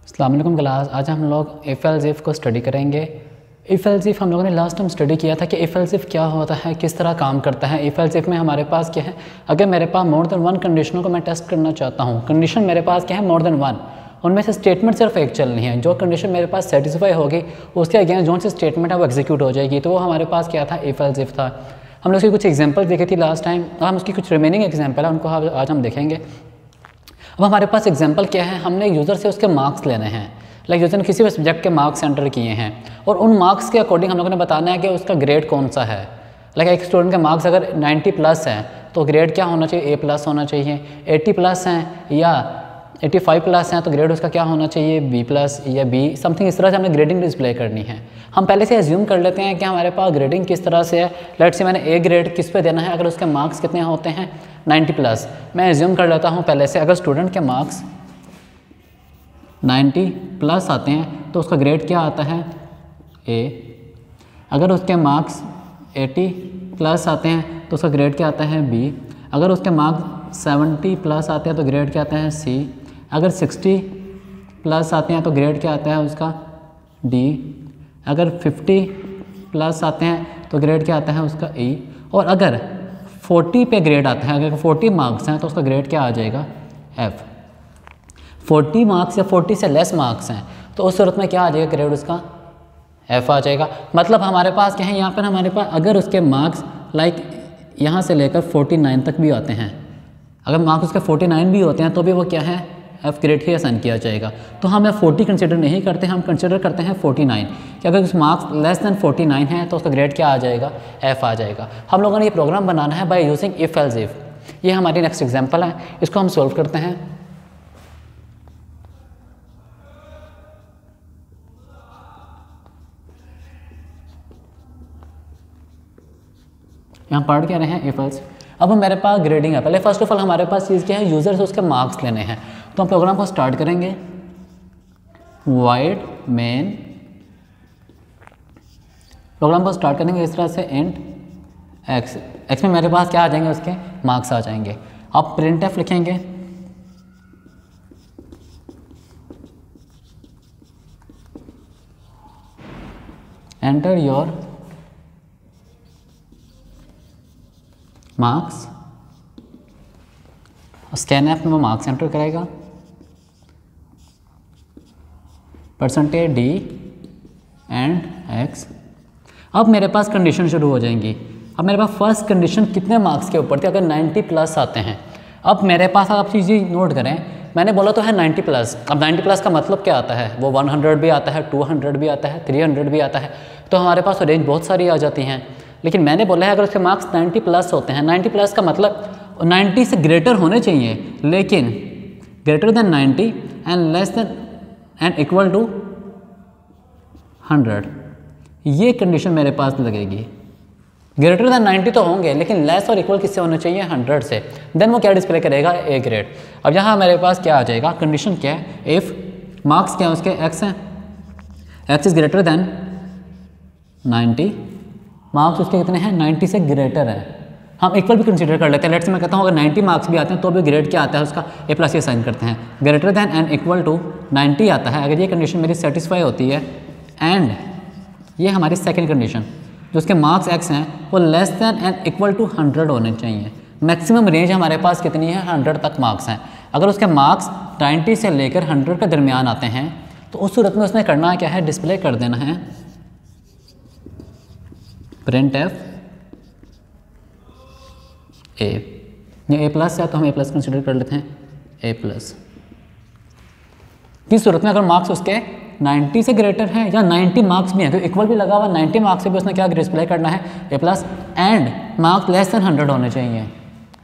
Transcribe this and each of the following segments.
अस्सलाम वालेकुम क्लास। आज हम लोग इफ़ एल्स इफ़ को स्टडी करेंगे। इफ़ एल्स इफ़ हम लोगों ने लास्ट टाइम स्टडी किया था कि इफ़ एल्स इफ़ क्या होता है, किस तरह काम करता है। इफ़ एल्स इफ़ में हमारे पास क्या है, अगर मेरे पास मोर देन वन कंडीशनों को मैं टेस्ट करना चाहता हूँ, कंडीशन मेरे पास क्या है मोर देन वन, उनमें से स्टेटमेंट सिर्फ एक चलनी है। जो कंडीशन मेरे पास सेटिस्फाई होगी उसके अगेंस्ट जो सी स्टेटमेंट है वो एग्जीक्यूट हो जाएगी। तो वो हमारे पास क्या था, इफ़ एल्स इफ़ था। हमने उसकी कुछ एग्जांपल देखी थी लास्ट टाइम, और हम उसकी कुछ रिमेनिंग एग्जांपल है उनको आज हम देखेंगे। अब हमारे पास एग्जांपल क्या है, हमने यूज़र से उसके मार्क्स लेने हैं। लाइक यूज़र ने किसी भी सब्जेक्ट के मार्क्स एंटर किए हैं और उन मार्क्स के अकॉर्डिंग हम लोगों ने बताना है कि उसका ग्रेड कौन सा है। लाइक एक स्टूडेंट के मार्क्स अगर 90 प्लस हैं तो ग्रेड क्या होना चाहिए, A+ होना चाहिए। 80 प्लस हैं या 85 प्लस हैं तो ग्रेड उसका क्या होना चाहिए, B+ या B समथिंग। इस तरह से हमने ग्रेडिंग डिस्प्ले करनी है। हम पहले से एज्यूम कर लेते हैं कि हमारे पास ग्रेडिंग किस तरह से है। लेट्स से मैंने A ग्रेड किस पे देना है, अगर उसके मार्क्स कितने होते हैं 90 प्लस। मैं एज्यूम कर लेता हूँ पहले से, अगर स्टूडेंट के मार्क्स 90 प्लस आते हैं तो उसका ग्रेड क्या आता है, A। अगर उसके मार्क्स 80 प्लस आते हैं तो उसका ग्रेड क्या आता है, B। अगर उसके मार्क्स 70 प्लस आते हैं तो ग्रेड क्या आता है, C। अगर 60 प्लस आते हैं तो ग्रेड क्या आता है उसका, D। अगर 50 प्लस आते हैं तो ग्रेड क्या आता है उसका, E। और अगर 40 पे ग्रेड आता है, अगर 40 मार्क्स हैं तो उसका ग्रेड क्या आ जाएगा, F। 40 मार्क्स या 40 से लेस मार्क्स हैं तो उस सूरत में क्या आ जाएगा, ग्रेड उसका F आ जाएगा। मतलब हमारे पास क्या है, यहाँ पर हमारे पास अगर उसके मार्क्स लाइक यहाँ से लेकर 49 तक भी आते हैं, अगर मार्क्स उसके 49 भी होते हैं तो भी वो क्या है, F ग्रेड ही असाइन किया जाएगा। तो हम 40 कंसिडर नहीं करते, हम कंसिडर करते हैं 49 कि अगर उस मार्क्स लेस दैन 49 है तो उसका ग्रेड क्या आ जाएगा, F आ जाएगा। हम लोगों ने ये प्रोग्राम बनाना है by using if else if. ये हमारी नेक्स्ट एग्जांपल है, इसको हम सॉल्व करते हैं। यहाँ पढ़ क्या रहे हैं, इफ़ एल्स। अब मेरे पास ग्रेडिंग है। पहले फर्स्ट ऑफ ऑल हमारे पास चीज़ क्या है, यूज़र से उसके मार्क्स लेने हैं। तो हम प्रोग्राम को स्टार्ट करेंगे, void main। प्रोग्राम को स्टार्ट करेंगे इस तरह से, इंट x। x में मेरे पास क्या आ जाएंगे, उसके मार्क्स आ जाएंगे। अब printf लिखेंगे, एंटर योर मार्क्स। स्कैनफ में वो मार्क्स एंटर करेगा, %d एंड x। अब मेरे पास कंडीशन शुरू हो जाएंगी। अब मेरे पास फर्स्ट कंडीशन कितने मार्क्स के ऊपर थी, अगर 90 प्लस आते हैं। अब मेरे पास आप चीज़ नोट करें, मैंने बोला तो है 90 प्लस। अब 90 प्लस का मतलब क्या आता है, वो 100 भी आता है, 200 भी आता है, 300 भी आता है। तो हमारे पास रेंज बहुत सारी आ जाती हैं। लेकिन मैंने बोला है अगर उसके मार्क्स 90 प्लस होते हैं, 90 प्लस का मतलब 90 से ग्रेटर होने चाहिए, लेकिन greater than 90 and less than and equal to 100, ये कंडीशन मेरे पास लगेगी। ग्रेटर देन 90 तो होंगे, लेकिन लेस और इक्वल किससे होने चाहिए, 100 से। देन वो क्या डिस्प्ले करेगा, A ग्रेड। अब यहाँ मेरे पास क्या आ जाएगा, कंडीशन क्या है, इफ़ मार्क्स क्या है उसके, x हैं, x is greater than 90, marks उसके कितने हैं, 90 से ग्रेटर है। हम इक्वल भी कंसीडर कर लेते हैं। लेट्स मैं कहता हूँ अगर 90 मार्क्स भी आते हैं तो भी ग्रेड क्या आता है उसका, A+ ही असाइन करते हैं। Greater than and equal to 90 आता है, अगर ये कंडीशन मेरी सेटिस्फाई होती है। एंड ये हमारी सेकंड कंडीशन, जो उसके मार्क्स x हैं वो less than and equal to 100 होने चाहिए। मैक्सिमम रेंज हमारे पास कितनी है, 100 तक मार्क्स हैं। अगर उसके मार्क्स 90 से लेकर 100 के दरमियान आते हैं तो उस सूरत में उसने करना क्या है, डिस्प्ले कर देना है printf A। ये A+ है तो हम A+ कंसिडर कर लेते हैं, A+। किस सूरत में, अगर मार्क्स उसके 90 से ग्रेटर हैं या 90 मार्क्स भी हैं, तो इक्वल भी लगा हुआ 90 मार्क्स से भी उसने क्या डिस्प्ले करना है, A+। And marks less than 100 होने चाहिए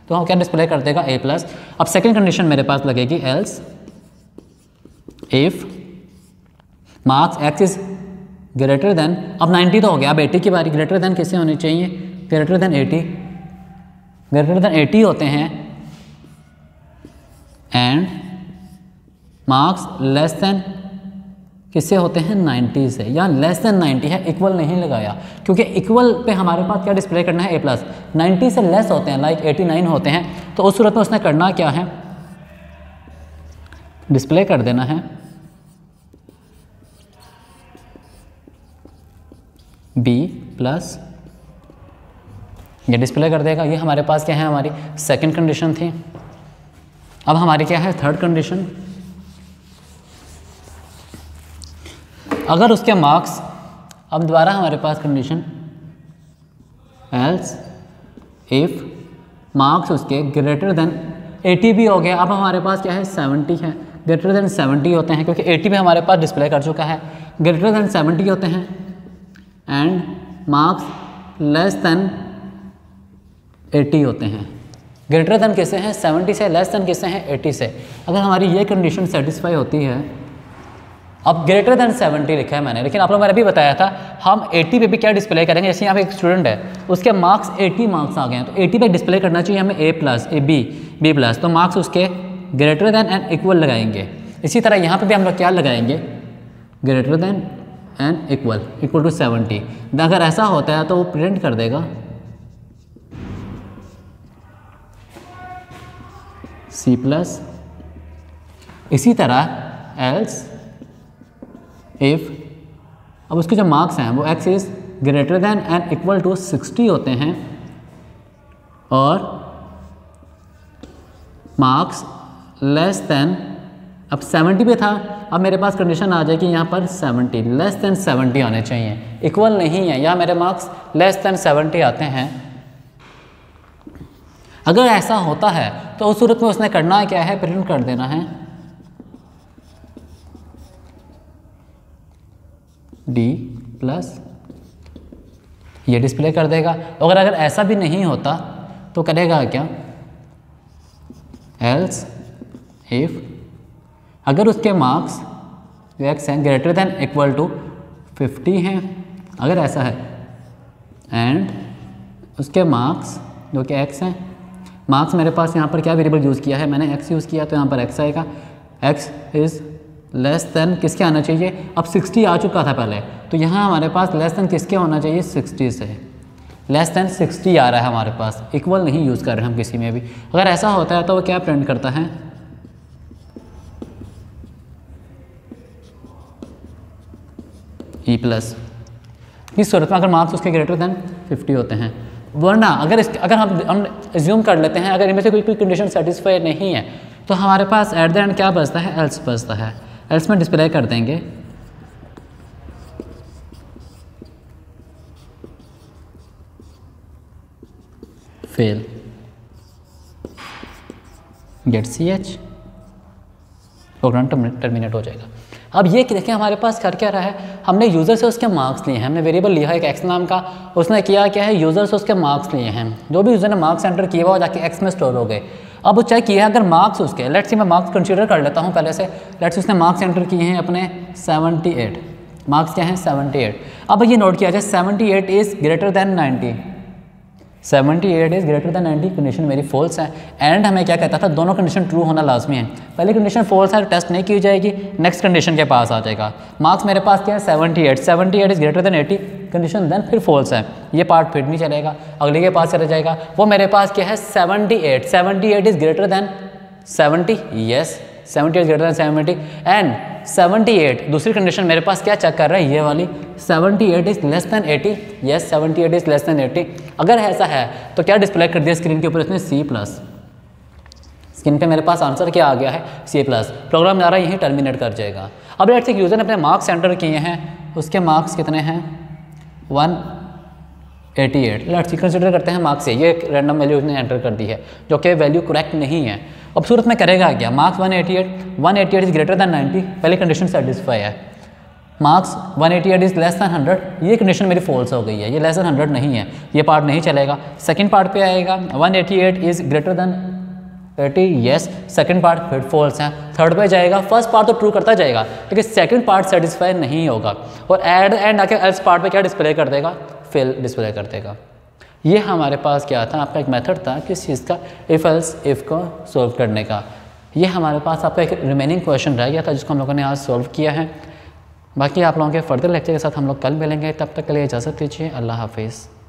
तो हम क्या डिस्प्ले कर देगा, A+। अब सेकंड कंडीशन मेरे पास लगेगी, else if marks x is greater then, अब 90 तो हो गया, अब 80 की बारी। ग्रेटर देन किससे होनी चाहिए, ग्रेटर देन 80। ग्रेटर देन 80 होते हैं एंड मार्क्स लेस देन किससे होते हैं, 90 से। या लेस देन 90 है, इक्वल नहीं लगाया क्योंकि इक्वल पे हमारे पास क्या डिस्प्ले करना है, A+। 90 से लेस होते हैं, लाइक 89 होते हैं, तो उस सूरत में उसने करना क्या है, डिस्प्ले कर देना है बी प्लस, ये डिस्प्ले कर देगा। ये हमारे पास क्या है, हमारी सेकंड कंडीशन थी। अब हमारी क्या है, थर्ड कंडीशन। अगर उसके मार्क्स, अब दोबारा हमारे पास कंडीशन एल्स इफ मार्क्स उसके ग्रेटर देन 80 भी हो गया। अब हमारे पास क्या है, 70 है, ग्रेटर देन 70 होते हैं, क्योंकि 80 भी हमारे पास डिस्प्ले कर चुका है, ग्रेटर देन 70 होते हैं, एंड मार्क्स लेस देन 80 होते हैं। ग्रेटर देन किससे हैं, 70 से, लेस देन किससे हैं, 80 से। अगर हमारी ये कंडीशन सेटिस्फाई होती है, अब ग्रेटर देन 70 लिखा है मैंने, लेकिन आप लोग मैंने भी बताया था हम 80 पे भी क्या डिस्प्ले करेंगे। जैसे यहाँ पे एक स्टूडेंट है, उसके मार्क्स 80 मार्क्स आ गए हैं, तो 80 पे डिस्प्ले करना चाहिए हमें A प्लस, बी प्लस, तो मार्क्स उसके ग्रेटर देन एंड इक्वल लगाएंगे। इसी तरह यहाँ पे भी हम लोग क्या लगाएंगे, greater than and equal to 70। अगर ऐसा होता है तो वो प्रिंट कर देगा C प्लस। इसी तरह एल्स इफ, अब उसके जो मार्क्स हैं वो x is greater than and equal to 60 होते हैं, और मार्क्स लेस देन, अब 70 पे था, अब मेरे पास कंडीशन आ जाएगी यहाँ पर 70, लेस देन 70 आने चाहिए, इक्वल नहीं है, यहाँ मेरे मार्क्स लेस देन 70 आते हैं। अगर ऐसा होता है तो उस सूरत में उसने करना क्या है, प्रिंट कर देना है D प्लस, ये डिस्प्ले कर देगा। और अगर ऐसा भी नहीं होता तो करेगा क्या, एल्स इफ, अगर उसके मार्क्स जो x हैं ग्रेटर देन इक्वल टू 50 हैं, अगर ऐसा है, एंड उसके मार्क्स जो कि x हैं, मार्क्स मेरे पास यहाँ पर क्या वेरिएबल यूज़ किया है मैंने, x यूज़ किया, तो यहाँ पर x आएगा, x इज़ लेस देन किसके आना चाहिए, अब 60 आ चुका था पहले, तो यहाँ हमारे पास लेस देन किसके होना चाहिए, 60 से, लेस देन 60 आ रहा है हमारे पास, इक्वल नहीं यूज़ कर रहे हम किसी में भी। अगर ऐसा होता है तो वो क्या प्रिंट करता है, E प्लस। इस सूरत में अगर मार्क्स उसके ग्रेटर देन 50 होते हैं, वरना अगर हम एज्यूम कर लेते हैं अगर इनमें से कोई कंडीशन सेटिस्फाई नहीं है, तो हमारे पास एट द एंड क्या बचता है, एल्स बचता है। एल्स में डिस्प्ले कर देंगे fail get CH, program terminate हो जाएगा। अब ये देखिए हमारे पास कर क्या रहा है, हमने यूज़र से उसके मार्क्स लिए हैं, हमने वेरिएबल लिया है एक x नाम का, उसने किया क्या है, यूज़र से उसके मार्क्स लिए हैं, जो भी यूज़र ने मार्क्स एंटर किया हुआ जाके x में स्टोर हो गए। अब वो चेक किया है अगर मार्क्स उसके, लेट्स सी मैं मार्क्स कंसीडर कर लेता हूँ पहले से, लेट्स उसने मार्क्स एंटर किए हैं अपने 78, मार्क्स क्या हैं 78। अब ये नोट किया जाए 78 is greater than 90, 78 is greater than 90, condition मेरी फॉल्स है। एंड हमें क्या कहता था, दोनों कंडीशन ट्रू होना लाजमी है। पहली कंडीशन फॉल्स है, टेस्ट नहीं की जाएगी, नेक्स्ट कंडीशन के पास आ जाएगा। मार्क्स मेरे पास क्या है 78 is greater than 80, condition then फिर फॉल्स है, ये पार्ट फिर नहीं चलेगा, अगले के पास चला जाएगा। वो मेरे पास क्या है 78 is greater then 70, yes 78 greater than 70, and 78 दूसरी कंडीशन मेरे पास क्या चेक कर रहा है, ये वाली 78 is less than 80, yes 78 is less than 80। अगर ऐसा है तो क्या डिस्प्ले कर दिया स्क्रीन के ऊपर इसने C प्लस, स्क्रीन पे मेरे पास आंसर क्या आ गया है C प्लस, प्रोग्राम हमारा यहीं टर्मिनेट कर जाएगा। अब लेट्स से यूज़र ने अपने मार्क्स एंटर किए हैं, उसके मार्क्स कितने हैं 188, लेट्स कंसिडर करते हैं मार्क्स से, ये एक रैंडम वैल्यू उसने एंटर कर दी है जो कि वैल्यू करेक्ट नहीं है। अब सूरत में करेगा क्या, मार्क्स 188 इज़ ग्रेटर देन 90, पहली कंडीशन सेटिस्फाई है। मार्क्स 188 इज़ लेस दैन 100, ये कंडीशन मेरी फॉल्स हो गई है, ये लेस दैन 100 नहीं है, ये पार्ट नहीं चलेगा। सेकंड पार्ट पे आएगा 188 is greater than 80, yes second part फिर फॉल्स है। थर्ड पे जाएगा, फर्स्ट पार्ट तो ट्रू करता जाएगा लेकिन सेकंड पार्ट सेटिस्फाई नहीं होगा, और एट द एंड आके एल्स पार्ट पे क्या डिस्प्ले कर देगा, फेल डिस्प्ले कर देगा। ये हमारे पास क्या था, आपका एक मेथड था किस चीज़ का, इफ़ एल्स इफ़ को सॉल्व करने का। ये हमारे पास आपका एक रिमेनिंग क्वेश्चन रह गया था जिसको हम लोगों ने आज सॉल्व किया है। बाकी आप लोगों के फर्दर लेक्चर के साथ हम लोग कल मिलेंगे, तब तक के लिए इजाज़त दीजिए, अल्लाह हाफिज़।